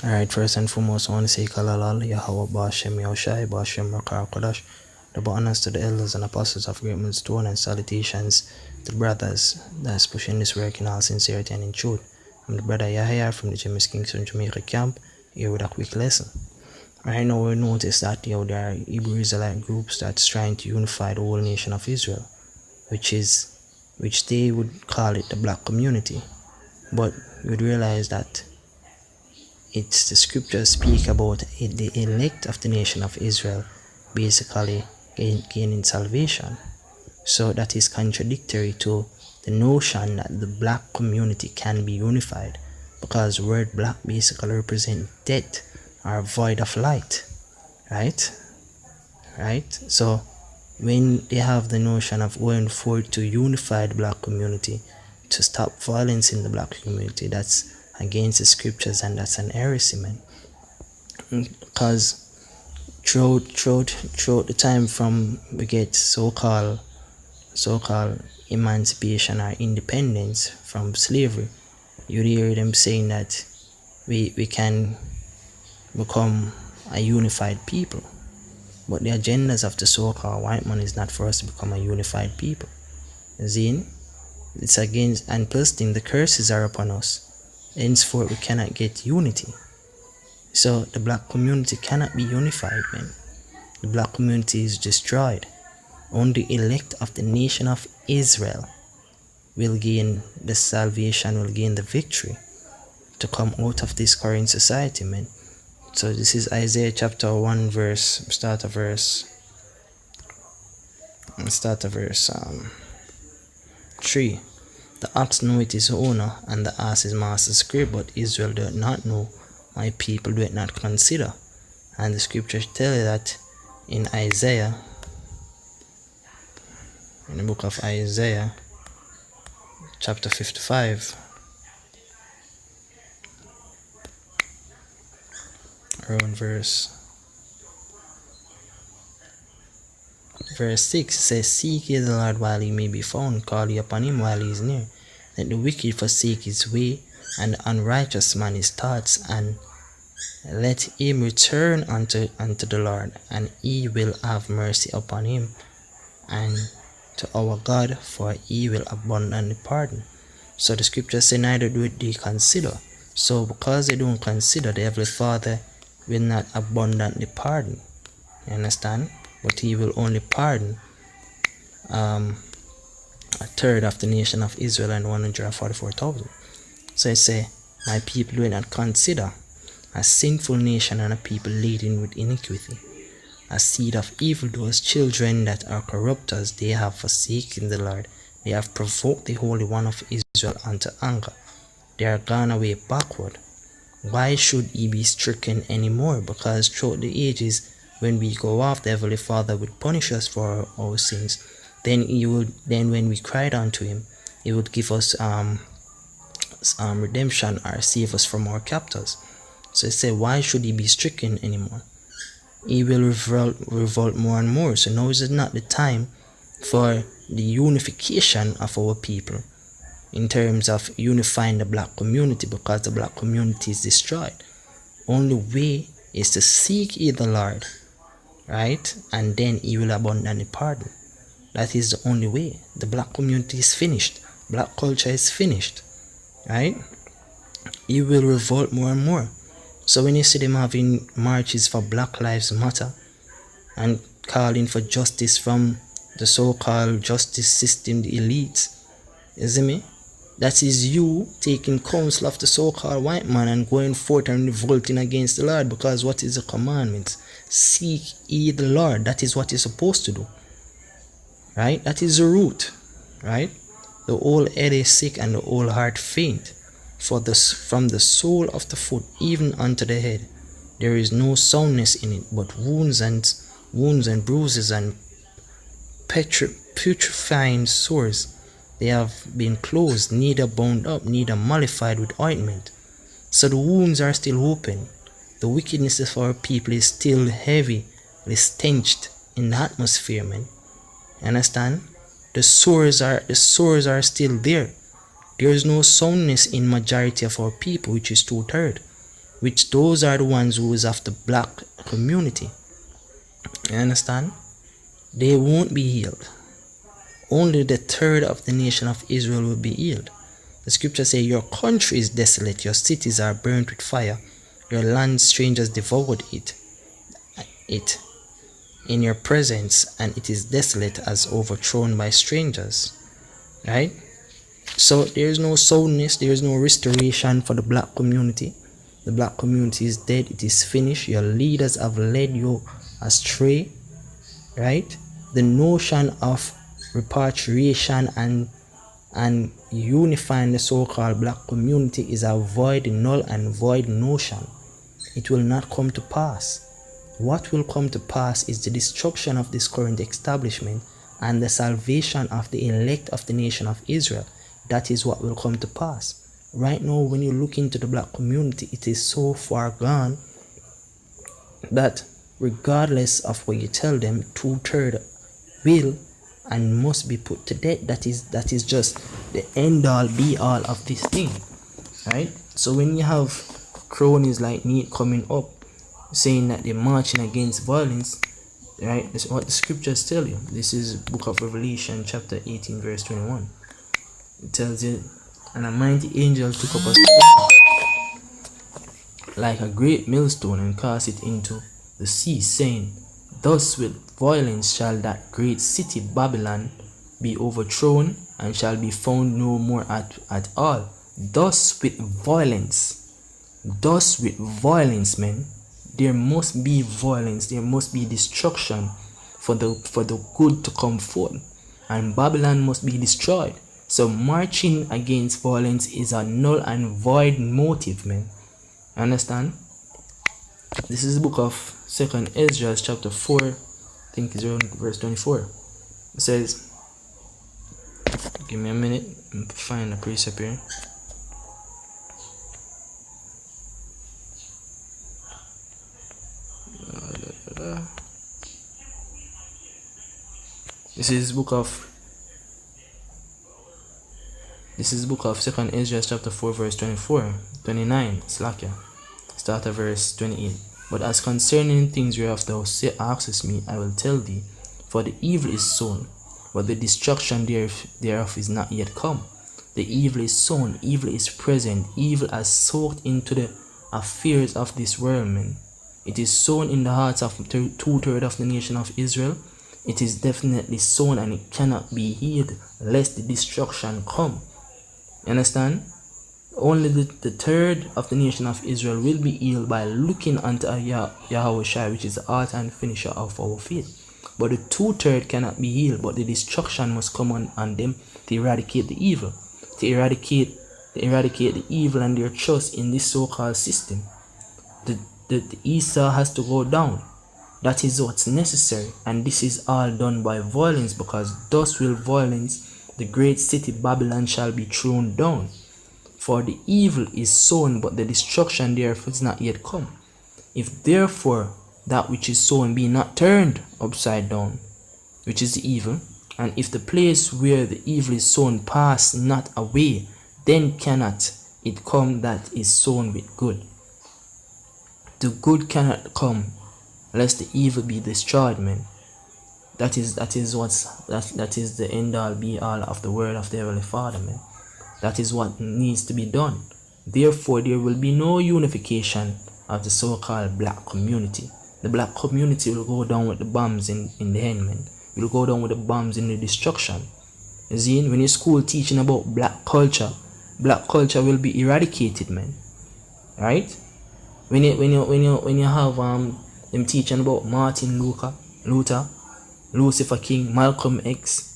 Alright, first and foremost, I want to say Kalalal, Yahweh Bashem, Yahushai, Bashem, Rakar Kodash, double honors to the elders and apostles of Great Millstone, and salutations to brothers that's pushing this work in all sincerity and in truth. I'm the brother Yahya from the James Kingston Jamaica camp, here with a quick lesson. Right now, we notice that there are Hebrew Israelite groups that's trying to unify the whole nation of Israel, which they would call it the black community. But you would realize that it's the scriptures speak about the elect of the nation of Israel basically gaining salvation. So that is contradictory to the notion that the black community can be unified, because the word black basically represents death or void of light, right? So when they have the notion of going forward to unify the black community, to stop violence in the black community, that's against the scriptures, and that's an heresy, man. Because throughout the time from we get so-called emancipation or independence from slavery, you hear them saying that we can become a unified people. But the agendas of the so-called white man is not for us to become a unified people. Zine, it's against, and plus thing, the curses are upon us. Henceforth, we cannot get unity. So the black community cannot be unified, man. The black community is destroyed. Only the elect of the nation of Israel will gain the salvation, will gain the victory to come out of this current society, man. So this is Isaiah chapter 1 verse, start of verse 3. The ox knoweth his owner, and the ass his master's crib, but Israel doth not know, my people doth not consider. And the scriptures tell you that in Isaiah, in the book of Isaiah, chapter 55, around verse 6, says, Seek ye the Lord while he may be found, call ye upon him while he is near. Let the wicked forsake his way, and the unrighteous man his thoughts, and let him return unto the Lord, and he will have mercy upon him, and to our God, for he will abundantly pardon. So the scriptures say, neither do they consider. So because they don't consider, the Heavenly Father will not abundantly pardon. You understand? But he will only pardon a third of the nation of Israel and 144,000. So it say, my people do not consider, a sinful nation and a people laden with iniquity, a seed of evildoers, children that are corrupters. They have forsaken the Lord, they have provoked the Holy One of Israel unto anger, they are gone away backward. Why should he be stricken anymore? Because throughout the ages, when we go off, the Heavenly Father would punish us for our sins. Then when we cried unto him, he would give us redemption, or save us from our captors. So it said, why should he be stricken anymore? He will revolt more and more. So now is not the time for the unification of our people, in terms of unifying the black community, because the black community is destroyed. Only way is to seek ye the Lord, right? And then he will abundantly pardon. That is the only way. The black community is finished. Black culture is finished, right? He will revolt more and more. So when you see them having marches for Black Lives Matter and calling for justice from the so-called justice system, the elites, you see me? That is you taking counsel of the so-called white man and going forth and revolting against the Lord, because what is the commandment? Seek ye the Lord. That is what you're supposed to do, right? That is the root, right? The whole head is sick and the whole heart faint. From the sole of the foot even unto the head, there is no soundness in it, but wounds and bruises and putrefying sores. They have been closed, neither bound up, neither mollified with ointment. So the wounds are still open. The wickedness of our people is still heavy, stenched in the atmosphere, man. Understand? The sores are still there. There is no soundness in majority of our people, which is 2/3. which those are the ones who is of the black community. You understand? They won't be healed. Only the third of the nation of Israel will be healed. The scripture says, your country is desolate, your cities are burnt with fire, your land strangers devoured it in your presence, and it is desolate as overthrown by strangers. Right? So there is no soundness, there is no restoration for the black community. The black community is dead, it is finished. Your leaders have led you astray. Right? The notion of repatriation and unifying the so-called black community is a void, null and void notion. It will not come to pass. What will come to pass is the destruction of this current establishment and the salvation of the elect of the nation of Israel. That is what will come to pass. Right now, when you look into the black community, it is so far gone that regardless of what you tell them, 2/3 will and must be put to death. That is just the end all be all of this thing. Right? So when you have cronies like me coming up saying that they're marching against violence, right? This is what the scriptures tell you. This is book of Revelation chapter 18 verse 21. It tells you, and a mighty angel took up a stone like a great millstone and cast it into the sea, saying, thus with violence shall that great city Babylon be overthrown, and shall be found no more at all. Thus with violence, men. There must be violence, there must be destruction for the good to come forth, and Babylon must be destroyed. So marching against violence is a null and void motive, man. Understand? This is the book of 2nd Ezra chapter 4, I think it's around verse 24. It says, give me a minute and find a precept here. This is book of 2nd Ezra chapter 4 verse 29 Slakia. Start at verse 28. But as concerning things whereof thou askest me, I will tell thee, for the evil is sown, but the destruction thereof is not yet come. The evil is sown, evil is present, evil has soaked into the affairs of this world, man. It is sown in the hearts of 2/3 of the nation of Israel. It is definitely sown, and it cannot be healed lest the destruction come. You understand? Only the third of the nation of Israel will be healed by looking unto Yahweh Shai, which is the author and finisher of our faith. But the 2/3 cannot be healed, but the destruction must come on them to eradicate the evil, to eradicate the evil and their trust in this so-called system. The Esau has to go down. That is what's necessary, and this is all done by violence, because thus will violence the great city Babylon shall be thrown down. For the evil is sown, but the destruction thereof is not yet come. If therefore that which is sown be not turned upside down, which is the evil, and if the place where the evil is sown pass not away, then cannot it come that is sown with good. The good cannot come lest the evil be destroyed, man. That is the end all be all of the word of the Heavenly Father, man. That is what needs to be done. Therefore, there will be no unification of the so-called black community. The black community will go down with the bombs in the hand, man. Will go down with the bombs in the destruction. You see, when your school teaching about black culture will be eradicated, man. Right? When you have them teaching about Martin Luther, Lucifer King, Malcolm X,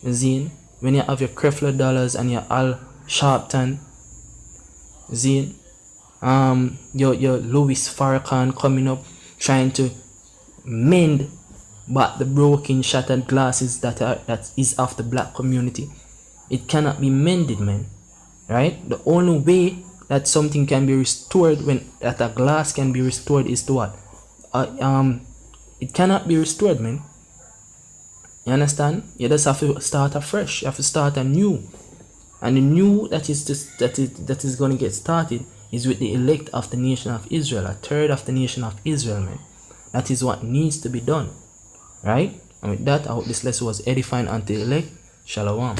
you see, when you have your Creflo Dollars and your Al Sharpton, you see, your Louis Farrakhan coming up trying to mend back the broken, shattered glasses that is of the black community. It cannot be mended, man. Right? The only way that something can be restored, that a glass can be restored, is to what? It cannot be restored, man. You understand? You just have to start afresh. You have to start anew, and the new that is going to get started is with the elect of the nation of Israel, a third of the nation of Israel, man. That is what needs to be done, right? And with that, I hope this lesson was edifying unto the elect. Shalom.